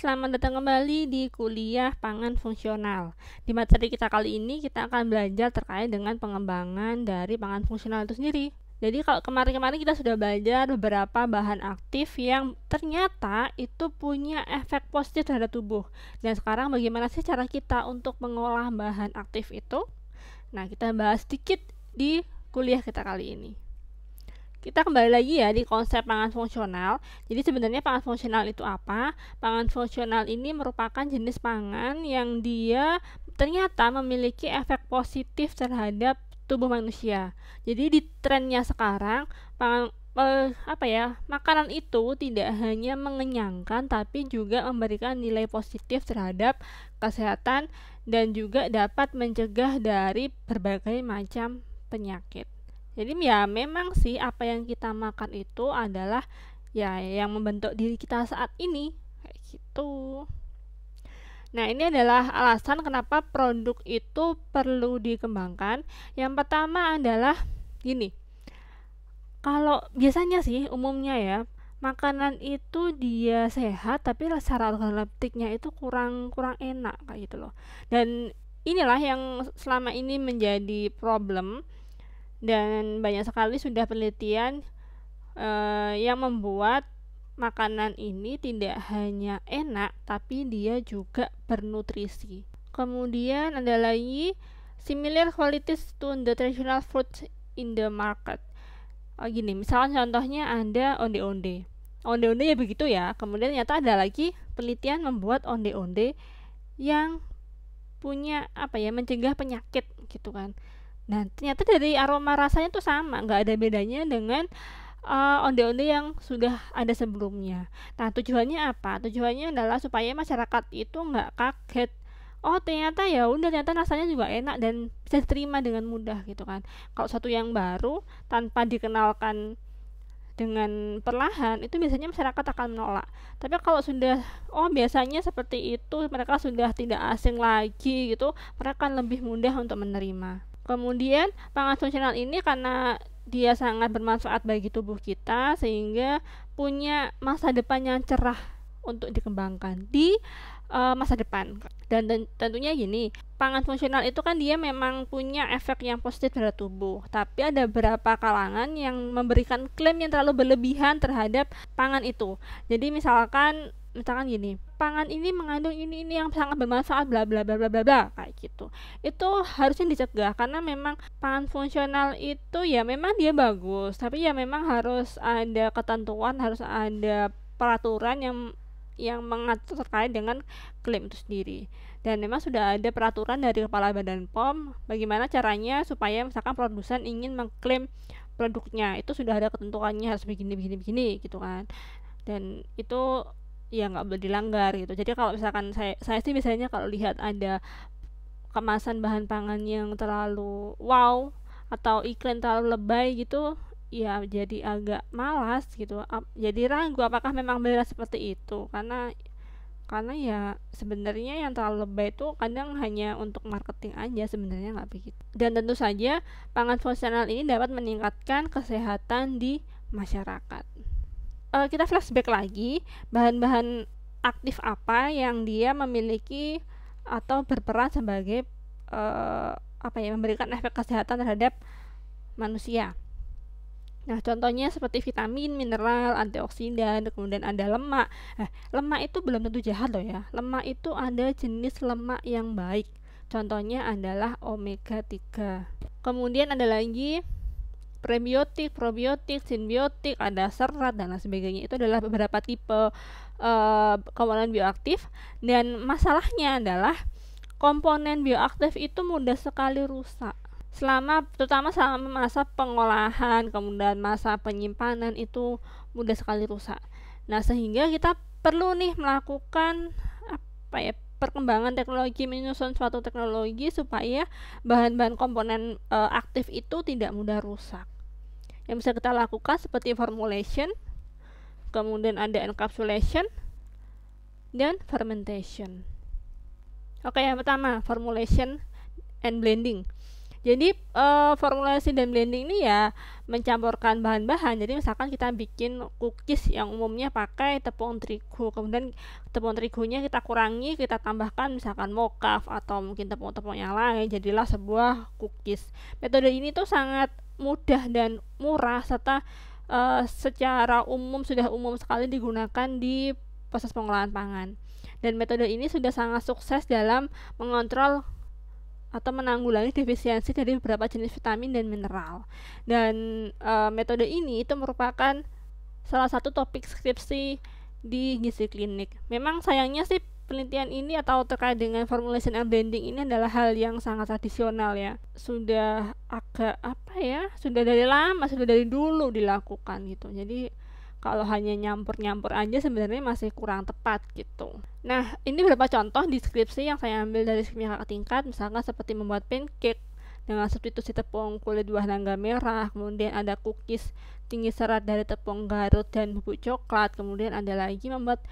selamat datang kembali di kuliah pangan fungsional. Di materi kita kali ini kita akan belajar terkait dengan pengembangan dari pangan fungsional itu sendiri. Jadi kalau kemarin-kemarin kita sudah belajar beberapa bahan aktif yang ternyata itu punya efek positif terhadap tubuh. Dan sekarang bagaimana sih cara kita untuk mengolah bahan aktif itu? Nah, kita bahas sedikit di kuliah kita kali ini. Kita kembali lagi ya di konsep pangan fungsional. Jadi sebenarnya pangan fungsional itu apa? Pangan fungsional ini merupakan jenis pangan yang dia ternyata memiliki efek positif terhadap tubuh manusia. Jadi di trennya sekarang makanan itu tidak hanya mengenyangkan tapi juga memberikan nilai positif terhadap kesehatan dan juga dapat mencegah dari berbagai macam penyakit. Jadi ya memang sih apa yang kita makan itu adalah ya yang membentuk diri kita saat ini kayak gitu. Nah, ini adalah alasan kenapa produk itu perlu dikembangkan. Yang pertama adalah gini. Kalau biasanya sih umumnya ya, makanan itu dia sehat tapi secara organoleptiknya itu kurang enak kayak gitu loh. Dan inilah yang selama ini menjadi problem. Dan banyak sekali sudah penelitian yang membuat makanan ini tidak hanya enak tapi dia juga bernutrisi. Kemudian ada lagi similar qualities to the traditional food in the market. Gini, misalnya contohnya ada onde-onde. Onde-onde ya begitu ya. Kemudian ternyata ada lagi penelitian membuat onde-onde yang punya mencegah penyakit gitu kan. Nah, ternyata dari aroma rasanya tuh sama, nggak ada bedanya dengan onde-onde yang sudah ada sebelumnya. Nah, tujuannya apa? Tujuannya adalah supaya masyarakat itu nggak kaget. Oh, ternyata rasanya juga enak dan bisa diterima dengan mudah gitu kan. Kalau satu yang baru tanpa dikenalkan dengan perlahan itu biasanya masyarakat akan menolak. Tapi kalau sudah biasanya seperti itu, mereka sudah tidak asing lagi gitu, mereka akan lebih mudah untuk menerima. Kemudian pangan fungsional ini karena dia sangat bermanfaat bagi tubuh kita sehingga punya masa depan yang cerah untuk dikembangkan di masa depan. Dan tentunya gini, pangan fungsional itu kan dia memang punya efek yang positif terhadap tubuh. Tapi ada beberapa kalangan yang memberikan klaim yang terlalu berlebihan terhadap pangan itu. Jadi misalkan gini, pangan ini mengandung ini yang sangat bermanfaat bla bla bla bla bla bla kayak gitu. Itu harusnya dicegah karena memang pangan fungsional itu ya memang dia bagus, tapi ya memang harus ada ketentuan, harus ada peraturan yang mengatur terkait dengan klaim itu sendiri. Dan memang sudah ada peraturan dari Kepala Badan POM bagaimana caranya supaya misalkan produsen ingin mengklaim produknya, itu sudah ada ketentuannya harus begini gitu kan. Dan itu ya nggak boleh dilanggar gitu. Jadi kalau misalkan saya sih biasanya kalau lihat ada kemasan bahan pangan yang terlalu wow atau iklan terlalu lebay gitu, ya jadi agak malas gitu. Jadi ragu apakah memang benar seperti itu, karena ya sebenarnya yang terlalu lebay itu kadang hanya untuk marketing aja, sebenarnya nggak begitu. Dan tentu saja pangan fungsional ini dapat meningkatkan kesehatan di masyarakat. Kita flashback lagi, bahan-bahan aktif apa yang dia memiliki atau berperan sebagai memberikan efek kesehatan terhadap manusia. Nah, contohnya seperti vitamin, mineral, antioksidan, kemudian ada lemak. Lemak itu belum tentu jahat loh ya. Lemak itu ada jenis lemak yang baik. Contohnya adalah omega 3. Kemudian ada lagi prebiotik, probiotik, simbiotik, ada serat dan lain sebagainya. Itu adalah beberapa tipe komponen bioaktif, dan masalahnya adalah komponen bioaktif itu mudah sekali rusak. Terutama selama masa pengolahan, kemudian masa penyimpanan itu mudah sekali rusak. Nah, sehingga kita perlu nih melakukan perkembangan teknologi, menyusun suatu teknologi supaya bahan-bahan komponen aktif itu tidak mudah rusak. Yang bisa kita lakukan seperti formulation, kemudian ada encapsulation, dan fermentation. Oke, yang pertama formulation and blending. Jadi formulasi dan blending ini ya mencampurkan bahan-bahan. Jadi misalkan kita bikin cookies yang umumnya pakai tepung terigu, kemudian tepung terigunya kita kurangi, kita tambahkan misalkan mocha atau mungkin tepung-tepung yang lain, jadilah sebuah cookies. Metode ini tuh sangat mudah dan murah serta secara umum sudah umum sekali digunakan di proses pengolahan pangan. Dan metode ini sudah sangat sukses dalam mengontrol atau menanggulangi defisiensi dari beberapa jenis vitamin dan mineral. Dan metode ini itu merupakan salah satu topik skripsi di gizi klinik. Memang sayangnya sih penelitian ini atau terkait dengan formulation and blending ini adalah hal yang sangat tradisional ya. Sudah agak sudah dari lama, sudah dari dulu dilakukan gitu. Jadi kalau hanya nyampur-nyampur aja sebenarnya masih kurang tepat gitu. Nah, ini beberapa contoh deskripsi yang saya ambil dari skripsi kakak tingkat, misalkan seperti membuat pancake dengan substitusi tepung kulit buah naga merah, kemudian ada cookies tinggi serat dari tepung Garut dan bubuk coklat, kemudian ada lagi membuat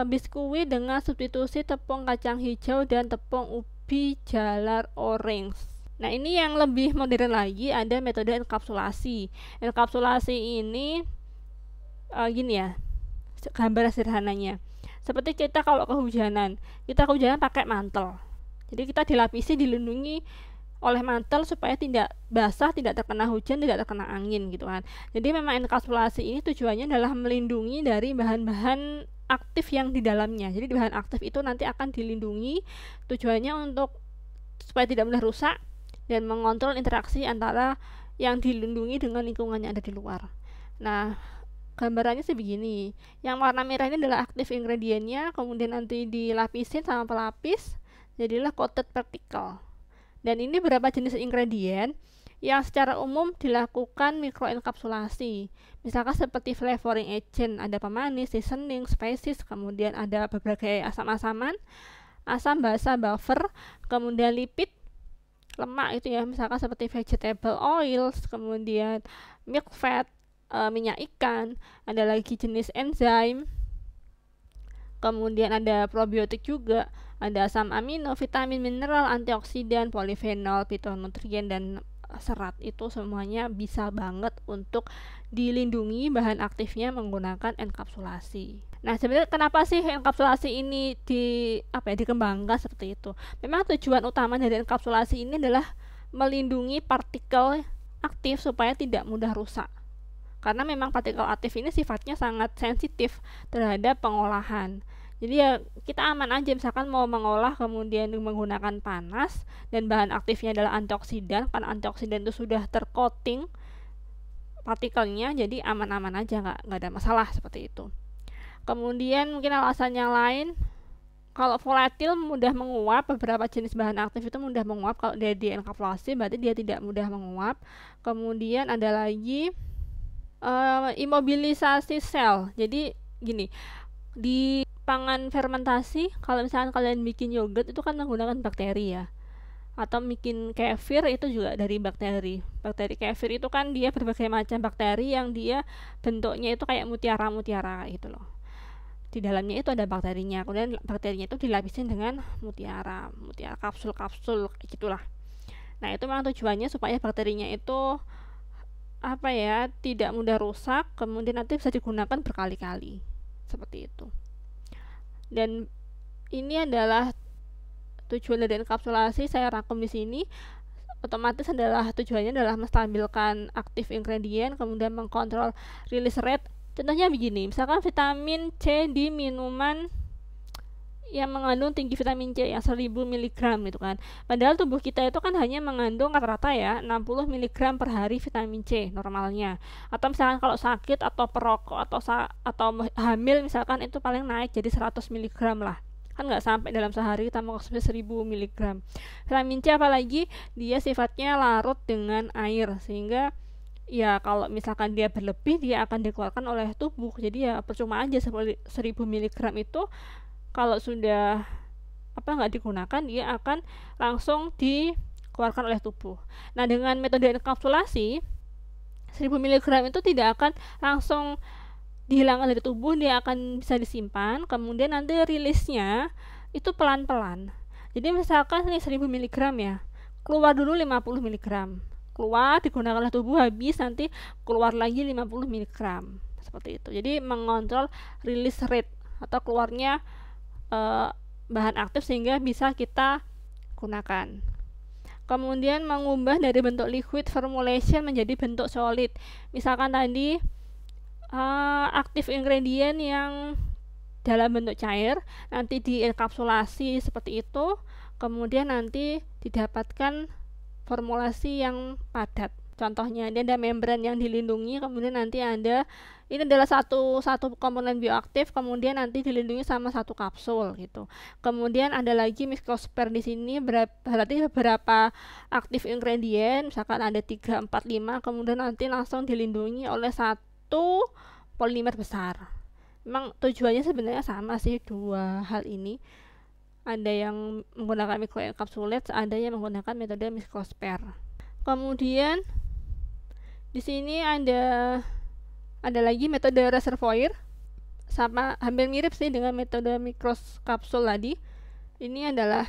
biskuit dengan substitusi tepung kacang hijau dan tepung ubi jalar orange. Nah, ini yang lebih modern lagi, ada metode enkapsulasi. Enkapsulasi ini gini ya, gambar sederhananya. Seperti kita kalau kehujanan pakai mantel. Jadi kita dilapisi, dilindungi oleh mantel supaya tidak basah, tidak terkena hujan, tidak terkena angin gitu kan. Jadi memang enkapsulasi ini tujuannya adalah melindungi dari bahan-bahan aktif yang di dalamnya. Jadi bahan aktif itu nanti akan dilindungi, tujuannya untuk supaya tidak mudah rusak dan mengontrol interaksi antara yang dilindungi dengan lingkungan yang ada di luar. Nah, gambarannya sih begini. Yang warna merah ini adalah aktif ingredientnya, kemudian nanti dilapisin sama pelapis, jadilah coated particle. Dan ini beberapa jenis ingredient yang secara umum dilakukan mikroenkapsulasi. Misalkan seperti flavoring agent, ada pemanis, seasoning, spices, kemudian ada berbagai asam-asaman, asam basa buffer, kemudian lipid, lemak itu ya, misalkan seperti vegetable oils, kemudian milk fat, minyak ikan, ada lagi jenis enzim, kemudian ada probiotik juga, ada asam amino, vitamin, mineral, antioksidan, polifenol, fitonutrien, dan serat. Itu semuanya bisa banget untuk dilindungi bahan aktifnya menggunakan enkapsulasi. Nah, sebenarnya kenapa sih enkapsulasi ini dikembangkan seperti itu? Memang tujuan utama dari enkapsulasi ini adalah melindungi partikel aktif supaya tidak mudah rusak. Karena memang partikel aktif ini sifatnya sangat sensitif terhadap pengolahan. Jadi ya kita aman aja, misalkan mau mengolah kemudian menggunakan panas dan bahan aktifnya adalah antioksidan, karena antioksidan itu sudah tercoating partikelnya, jadi aman-aman aja, nggak ada masalah seperti itu. Kemudian mungkin alasan yang lain, kalau volatil mudah menguap, beberapa jenis bahan aktif itu mudah menguap. Kalau dia dienkapsulasi berarti dia tidak mudah menguap. Kemudian ada lagi imobilisasi sel. Jadi gini, di pangan fermentasi, kalau misalkan kalian bikin yogurt itu kan menggunakan bakteri ya, atau bikin kefir itu juga dari bakteri. Bakteri kefir itu kan dia berbagai macam bakteri yang dia bentuknya itu kayak mutiara-mutiara gitu loh. Di dalamnya itu ada bakterinya, kemudian bakterinya itu dilapisin dengan mutiara kapsul-kapsul gitulah. Nah, itu memang tujuannya supaya bakterinya itu tidak mudah rusak, kemudian nanti bisa digunakan berkali-kali seperti itu. Dan ini adalah tujuan dari enkapsulasi, saya rangkum di sini. Otomatis adalah tujuannya adalah menstabilkan aktif ingredient, kemudian mengkontrol release rate. Contohnya begini, misalkan vitamin C di minuman yang mengandung tinggi vitamin C yang 1000 mg gitu kan. Padahal tubuh kita itu kan hanya mengandung rata-rata ya 60 mg per hari vitamin C normalnya. Atau misalkan kalau sakit atau perokok atau hamil misalkan itu paling naik jadi 100 mg lah. Kan nggak sampai dalam sehari kita mau 1000 mg. Vitamin C apalagi dia sifatnya larut dengan air, sehingga ya kalau misalkan dia berlebih dia akan dikeluarkan oleh tubuh. Jadi ya percuma aja 1000 mg itu kalau sudah nggak digunakan, dia akan langsung dikeluarkan oleh tubuh. Nah, dengan metode enkapsulasi 1000 mg itu tidak akan langsung dihilangkan dari tubuh, dia akan bisa disimpan, kemudian nanti rilisnya itu pelan-pelan. Jadi misalkan ini 1000 mg ya, keluar dulu 50 mg, keluar digunakan oleh tubuh, habis nanti keluar lagi 50 mg, seperti itu. Jadi mengontrol release rate atau keluarnya bahan aktif sehingga bisa kita gunakan. Kemudian mengubah dari bentuk liquid formulation menjadi bentuk solid. Misalkan tadi aktif ingredient yang dalam bentuk cair nanti dienkapsulasi seperti itu, kemudian nanti didapatkan formulasi yang padat. Contohnya ini ada membran yang dilindungi, kemudian nanti ada ini adalah satu komponen bioaktif, kemudian nanti dilindungi sama satu kapsul gitu. Kemudian ada lagi mikrosphere di sini, berarti beberapa aktif ingredient, misalkan ada 3, 4, 5, kemudian nanti langsung dilindungi oleh satu polimer besar. Memang tujuannya sebenarnya sama sih dua hal ini. Ada yang menggunakan microencapsulate, ada yang menggunakan metode mikrosphere. Kemudian di sini ada lagi metode reservoir, sama hampir mirip sih dengan metode mikrokapsul tadi. Ini adalah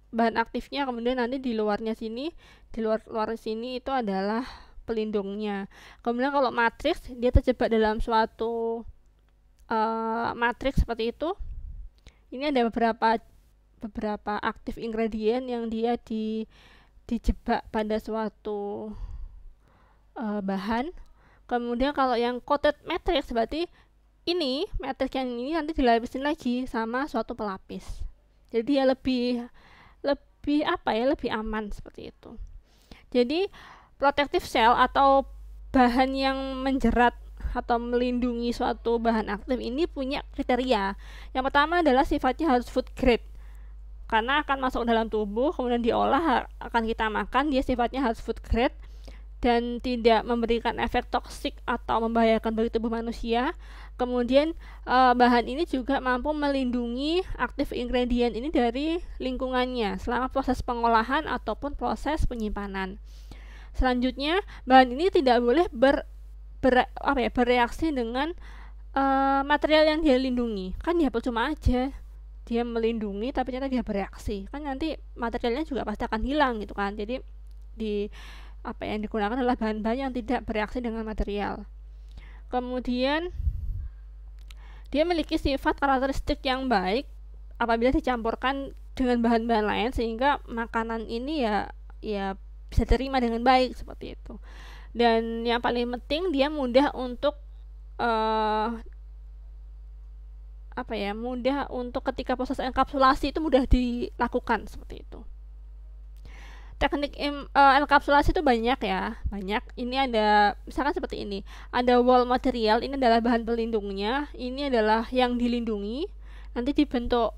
bahan aktifnya, kemudian nanti di luarnya sini, di luar sini itu adalah pelindungnya. Kemudian kalau matriks, dia terjebak dalam suatu matriks seperti itu. Ini ada beberapa aktif ingredient yang dia dijebak pada suatu bahan. Kemudian kalau yang coated matrix, berarti ini matrix yang ini nanti dilapisin lagi sama suatu pelapis. Jadi dia lebih aman seperti itu. Jadi protective cell atau bahan yang menjerat atau melindungi suatu bahan aktif ini punya kriteria. Yang pertama adalah sifatnya harus food grade, karena akan masuk dalam tubuh kemudian diolah akan kita makan. Dia sifatnya harus food grade dan tidak memberikan efek toksik atau membahayakan bagi tubuh manusia. Kemudian bahan ini juga mampu melindungi aktif ingredient ini dari lingkungannya selama proses pengolahan ataupun proses penyimpanan. Selanjutnya, bahan ini tidak boleh bereaksi dengan material yang dia lindungi. Kan ya percuma aja dia melindungi tapi ternyata dia bereaksi, kan nanti materialnya juga pasti akan hilang gitu kan. Jadi yang digunakan adalah bahan-bahan yang tidak bereaksi dengan material. Kemudian dia memiliki sifat karakteristik yang baik apabila dicampurkan dengan bahan-bahan lain sehingga makanan ini ya bisa terima dengan baik seperti itu. Dan yang paling penting dia mudah untuk mudah untuk ketika proses enkapsulasi itu mudah dilakukan seperti itu. Teknik enkapsulasi itu banyak. Ini ada misalkan seperti ini, ada wall material, ini adalah bahan pelindungnya, ini adalah yang dilindungi, nanti dibentuk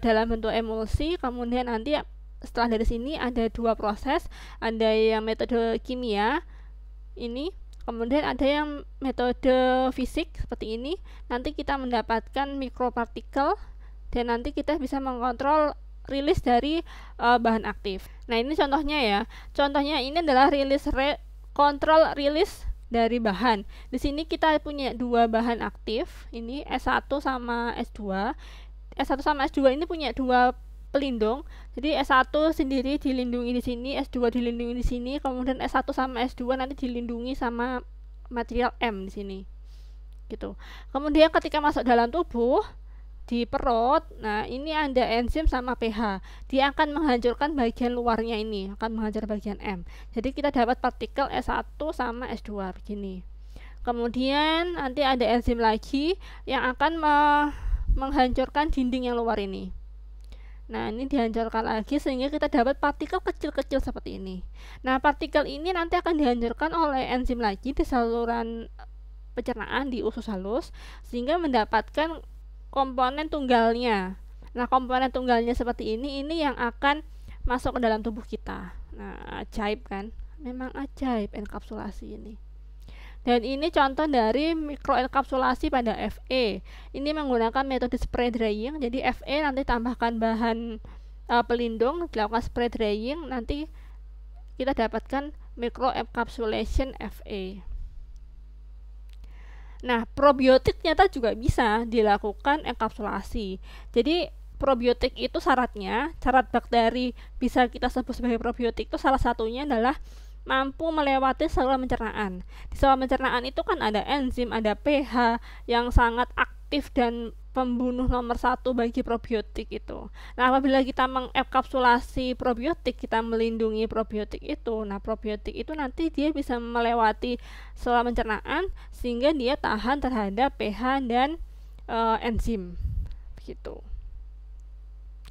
dalam bentuk emulsi. Kemudian nanti setelah dari sini ada dua proses, ada yang metode kimia ini, kemudian ada yang metode fisik seperti ini. Nanti kita mendapatkan mikropartikel dan nanti kita bisa mengontrol rilis dari bahan aktif. Nah, ini contohnya ya. Contohnya ini adalah kontrol rilis dari bahan. Di sini kita punya dua bahan aktif, ini S1 sama S2. S1 sama S2 ini punya dua pelindung. Jadi S1 sendiri dilindungi di sini, S2 dilindungi di sini, kemudian S1 sama S2 nanti dilindungi sama material M di sini. Gitu. Kemudian ketika masuk dalam tubuh di perut, nah ini ada enzim sama pH, dia akan menghancurkan bagian luarnya, ini akan menghancur bagian M. Jadi kita dapat partikel S1 sama S2 begini. Kemudian nanti ada enzim lagi yang akan menghancurkan dinding yang luar ini. Nah, ini dihancurkan lagi sehingga kita dapat partikel kecil-kecil seperti ini. Nah, partikel ini nanti akan dihancurkan oleh enzim lagi di saluran pencernaan di usus halus sehingga mendapatkan komponen tunggalnya. Nah, komponen tunggalnya seperti ini yang akan masuk ke dalam tubuh kita. Nah, ajaib kan? Memang ajaib enkapsulasi ini. Dan ini contoh dari mikroenkapsulasi pada FE. Ini menggunakan metode spray drying. Jadi FE nanti tambahkan bahan pelindung, dilakukan spray drying, nanti kita dapatkan microencapsulation FE. Nah, probiotik ternyata juga bisa dilakukan enkapsulasi. Jadi probiotik itu syarat bakteri bisa kita sebut sebagai probiotik itu salah satunya adalah mampu melewati saluran pencernaan. Di saluran pencernaan itu kan ada enzim, ada pH yang sangat aktif dan pembunuh nomor satu bagi probiotik itu. Nah, apabila kita mengenkapsulasi probiotik, kita melindungi probiotik itu. Nah, probiotik itu nanti dia bisa melewati saluran pencernaan sehingga dia tahan terhadap pH dan enzim. Begitu.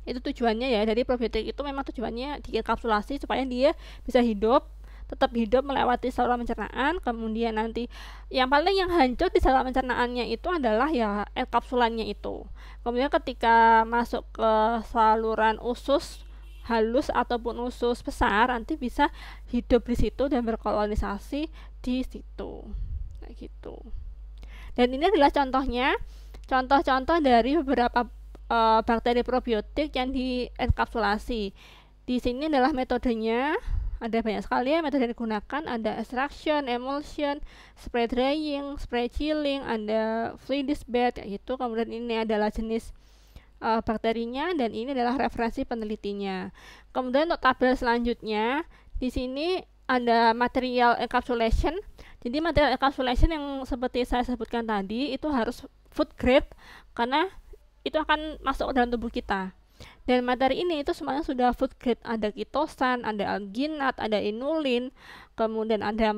Itu tujuannya ya. Jadi probiotik itu memang tujuannya dienkapsulasi supaya dia bisa tetap hidup melewati saluran pencernaan. Kemudian nanti yang hancur di saluran pencernaannya itu adalah ya kapsulannya itu. Kemudian ketika masuk ke saluran usus halus ataupun usus besar nanti bisa hidup di situ dan berkolonisasi di situ. Kayak gitu. Dan ini adalah contoh-contoh dari beberapa bakteri probiotik yang dienkapsulasi. Di sini adalah metodenya. Ada banyak sekali ya metode yang digunakan, ada extraction, emulsion, spray drying, spray chilling, ada fluidized bed kayak gitu. Kemudian ini adalah jenis bakterinya dan ini adalah referensi penelitinya. Kemudian untuk tabel selanjutnya, di sini ada material encapsulation. Jadi material encapsulation yang seperti saya sebutkan tadi itu harus food grade karena itu akan masuk ke dalam tubuh kita. Dan materi ini itu semuanya sudah food grade, ada kitosan, ada alginat, ada inulin, kemudian ada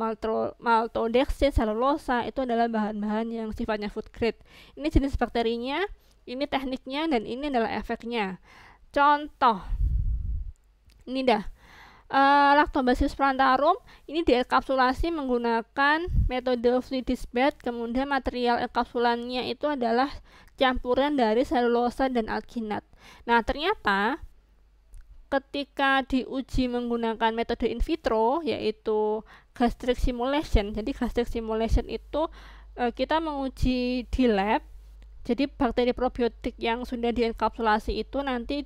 maltodextrin, selulosa, itu adalah bahan-bahan yang sifatnya food grade. Ini jenis bakterinya, ini tekniknya, dan ini adalah efeknya. Contoh, ini dah. Lactobacillus plantarum ini dienkapsulasi menggunakan metode fluidized bed, kemudian material enkapsulannya itu adalah campuran dari selulosa dan alginat. Nah, ternyata ketika diuji menggunakan metode in vitro yaitu gastric simulation. Jadi gastric simulation itu kita menguji di lab. Jadi bakteri probiotik yang sudah dienkapsulasi itu nanti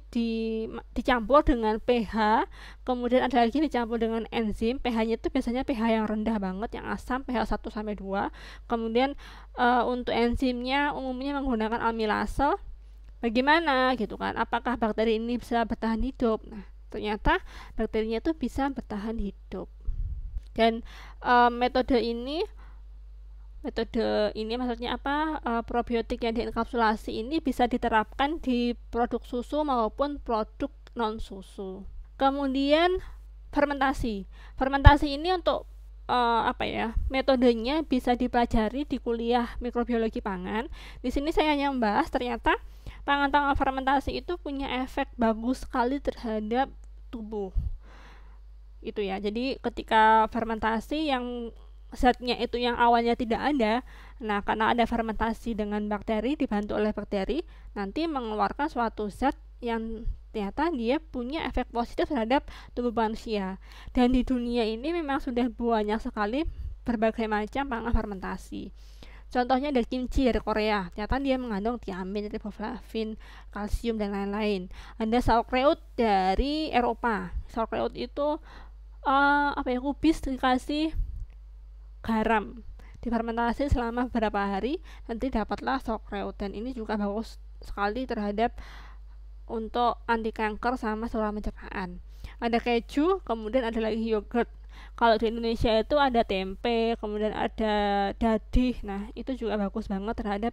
dicampur dengan pH, kemudian ada lagi dicampur dengan enzim. pH-nya itu biasanya pH yang rendah banget, yang asam, pH 1-2. Kemudian untuk enzimnya umumnya menggunakan amilase. Bagaimana gitu kan? Apakah bakteri ini bisa bertahan hidup? Nah, ternyata bakterinya itu bisa bertahan hidup. Dan metode ini maksudnya apa? Probiotik yang dienkapsulasi ini bisa diterapkan di produk susu maupun produk non susu. Kemudian fermentasi ini untuk metodenya bisa dipelajari di kuliah mikrobiologi pangan. Di sini saya hanya membahas ternyata pangan fermentasi itu punya efek bagus sekali terhadap tubuh. Itu ya. Jadi ketika fermentasi yang zatnya itu yang awalnya tidak ada, nah karena ada fermentasi dengan bakteri, dibantu oleh bakteri, nanti mengeluarkan suatu zat yang ternyata dia punya efek positif terhadap tubuh manusia. Dan di dunia ini memang sudah banyak sekali berbagai macam pangan fermentasi. Contohnya ada kimchi dari Korea, ternyata dia mengandung tiamin, riboflavin, kalsium dan lain-lain. Ada sauerkraut dari Eropa. Sauerkraut itu kubis dikasih garam, difermentasi selama beberapa hari, nanti dapatlah sauerkraut. Dan ini juga bagus sekali terhadap untuk anti kanker sama saluran pencernaan. Ada keju, kemudian ada lagi yogurt. Kalau di Indonesia itu ada tempe, kemudian ada dadih. Nah, itu juga bagus banget terhadap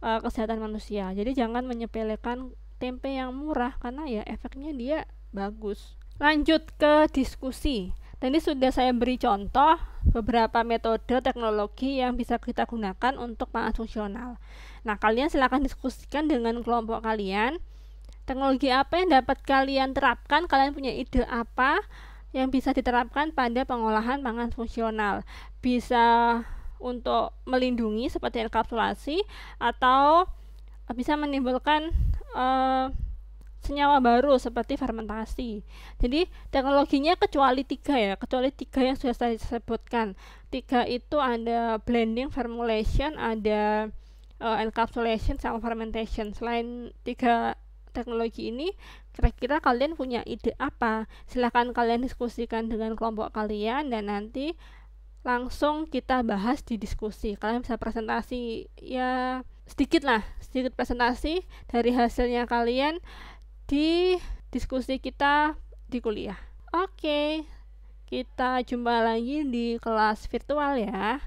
kesehatan manusia. Jadi jangan menyepelekan tempe yang murah karena ya efeknya dia bagus. Lanjut ke diskusi. Tadi sudah saya beri contoh beberapa metode teknologi yang bisa kita gunakan untuk pangan fungsional. Nah, kalian silakan diskusikan dengan kelompok kalian. Teknologi apa yang dapat kalian terapkan? Kalian punya ide apa yang bisa diterapkan pada pengolahan pangan fungsional? Bisa untuk melindungi seperti enkapsulasi atau bisa menimbulkan senyawa baru seperti fermentasi. Jadi teknologinya kecuali tiga yang sudah saya sebutkan. 3 itu ada blending, formulation, ada encapsulation sama fermentation. Selain 3 teknologi ini, kira-kira kalian punya ide apa? Silahkan kalian diskusikan dengan kelompok kalian dan nanti langsung kita bahas di diskusi. Kalian bisa presentasi ya sedikit presentasi dari hasilnya kalian di diskusi kita di kuliah. Oke, kita jumpa lagi di kelas virtual ya.